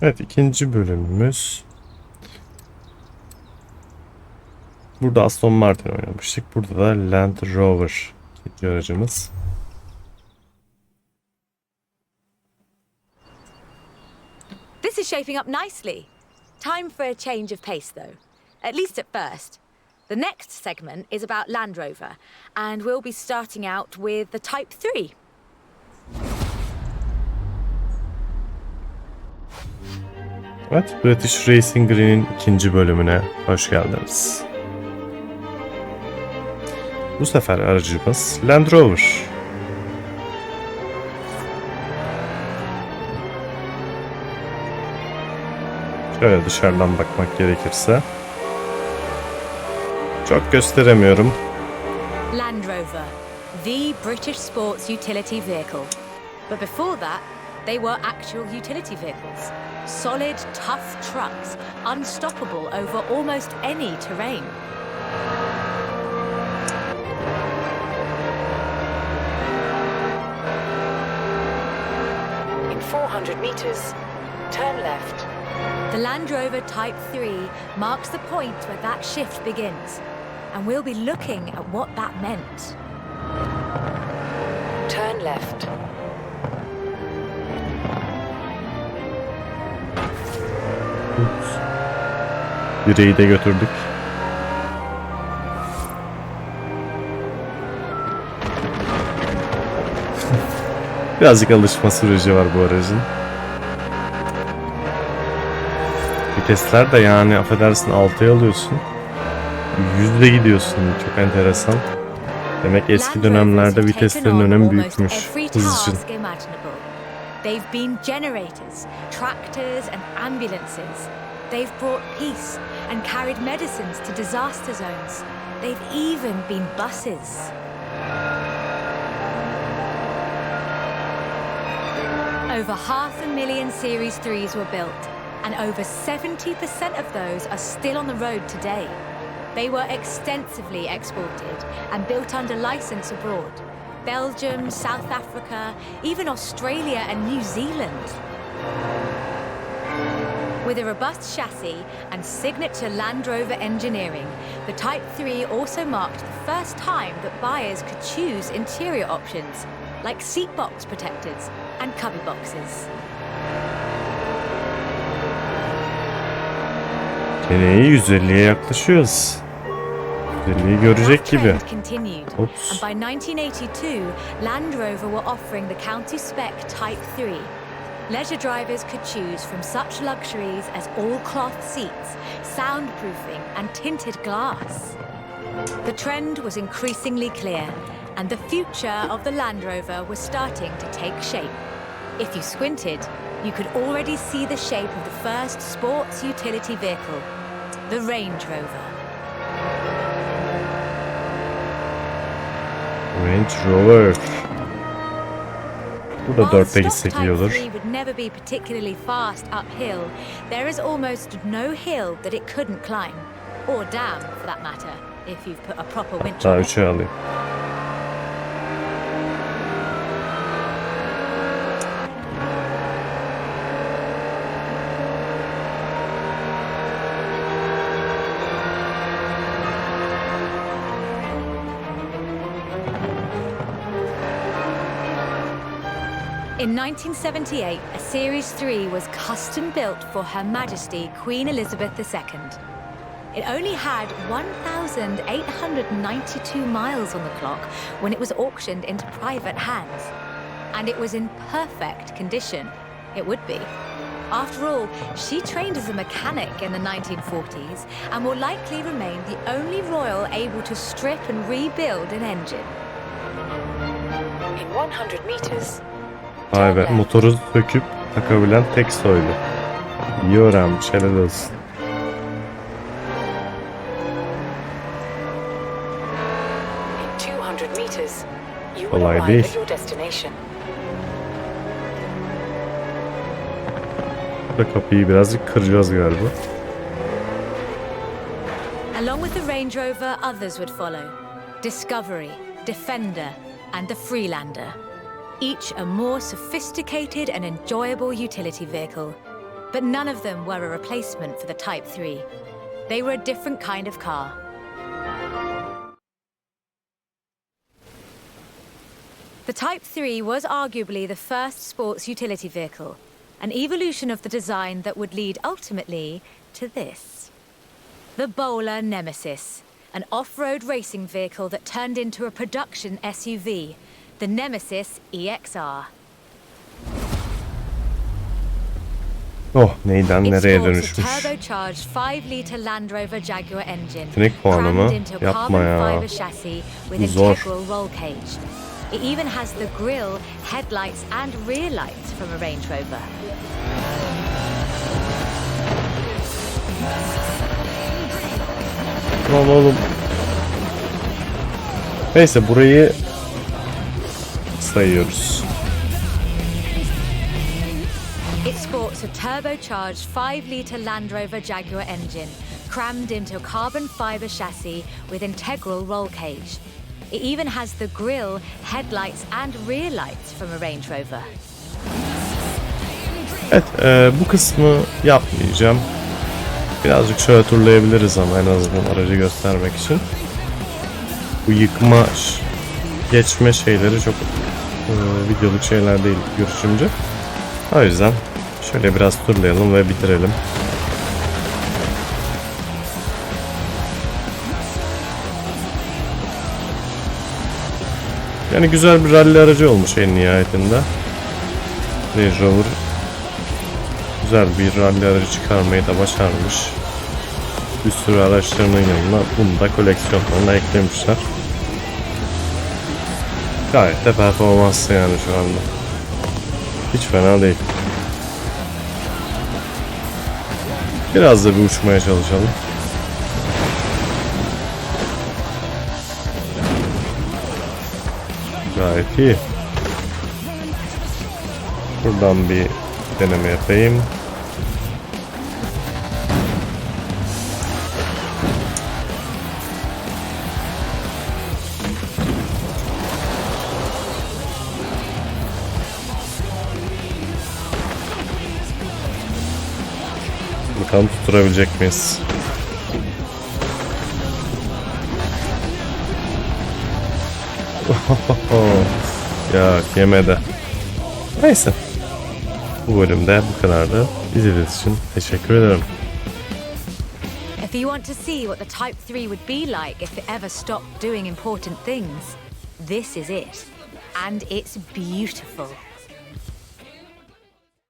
Evet, ikinci bölümümüz. Burada Aston Martin oynamıştık. Burada da Land Rover ikinci aracımız. This is shaping up nicely. Time for a change of pace, though. At least at first. The next segment is about Land Rover, and we'll be starting out with the Type 3. Evet, British Racing Green'in ikinci bölümüne hoş geldiniz. Bu sefer aracımız Land Rover. Şöyle dışarıdan bakmak gerekirse. Çok gösteremiyorum. Land Rover, the British sports utility vehicle. But before that, they were actual utility vehicles. Solid, tough trucks, unstoppable over almost any terrain. In 400 meters, turn left. The Land Rover Type 3 marks the point where that shift begins, and we'll be looking at what that meant. Turn left. Direği de götürdük. Birazcık alışma süreci var bu aracın. Vitesler de yani affedersin 6'ya alıyorsun. 100'de gidiyorsun. Çok enteresan. Demek eski dönemlerde viteslerin önemi büyükmüş hız için. They've been generators, tractors and ambulances. They've brought peace and carried medicines to disaster zones. They've even been buses. Over 500,000 Series 3s were built, and over 70% of those are still on the road today. They were extensively exported and built under license abroad. Belgium, South Africa, even Australia and New Zealand. With a robust chassis and signature Land Rover engineering, the Type 3 also marked the first time that buyers could choose interior options, like seat box protectors and cubby boxes. Seneye 150'ye yaklaşıyoruz. 150'yi görecek gibi. Oops. And by 1982, Land Rover were offering the county spec Type 3. Leisure drivers could choose from such luxuries as all-cloth seats, soundproofing and tinted glass. The trend was increasingly clear, and the future of the Land Rover was starting to take shape. If you squinted, you could already see the shape of the first sports utility vehicle, the Range Rover. Range Rover. Bu da 4'te gitsek iyi olur. Would never be particularly fast uphill. There is almost no hill that it couldn't climb, or dam for that matter, if you've put a proper winch on it. Daha 3'e alayım. In 1978, a Series 3 was custom built for Her Majesty Queen Elizabeth II. It only had 1,892 miles on the clock when it was auctioned into private hands. And it was in perfect condition. It would be. After all, she trained as a mechanic in the 1940s and will likely remain the only royal able to strip and rebuild an engine. In 100 meters, Vay be, motoru söküp takabilen tek soylu. İyi öğrenmiş, helal olsun. in 200 meters, you will Kolay arrive değil. at your destination. Burada kapıyı birazcık kıracağız galiba. Along with the Range Rover, others would follow. Discovery, Defender, and the Freelander. Each a more sophisticated and enjoyable utility vehicle. But none of them were a replacement for the Type 3. They were a different kind of car. The Type 3 was arguably the first sports utility vehicle, an evolution of the design that would lead ultimately to this. The Bowler Nemesis, an off-road racing vehicle that turned into a production SUV, the Nemesis EXR. Oh, neyden It nereye sports a dönüşmüş? turbocharged 5-litre Land Rover Jaguar engine, Yetenek puanı mı? crammed into a Yapma carbon ya. fiber chassis with Bu zor. integral roll cage. It even has the grille, headlights and rear lights from a Range Rover. Lan oğlum. Neyse burayı sayıyoruz. It sports a turbocharged 5-litre Land Rover Jaguar engine, crammed into a carbon fiber chassis with integral roll cage. It even has the grille, headlights and rear lights from a Range Rover. Evet, bu kısmı yapmayacağım. Birazcık şöyle turlayabiliriz ama en azından aracı göstermek için. Bu yıkma, geçme şeyleri çok videoluk şeyler değil görüşümce. O yüzden şöyle biraz turlayalım ve bitirelim. Yani güzel bir rally aracı olmuş en nihayetinde. Range Rover güzel bir rally aracı çıkarmayı da başarmış. Bir sürü araçlarının yanına bunu da koleksiyonlarına eklemişler. Gayet de performanslı yani şu anda. Hiç fena değil. Biraz da bir uçmaya çalışalım. Gayet iyi. Buradan bir deneme yapayım. Bakalım tutturabilecek miyiz? Ya yemedi. Neyse. Bu bölümde bu kadardı. İzlediğiniz için teşekkür ederim. If you want to see what the Type 3 would be like if it ever stopped doing important things, this is it. And it's beautiful.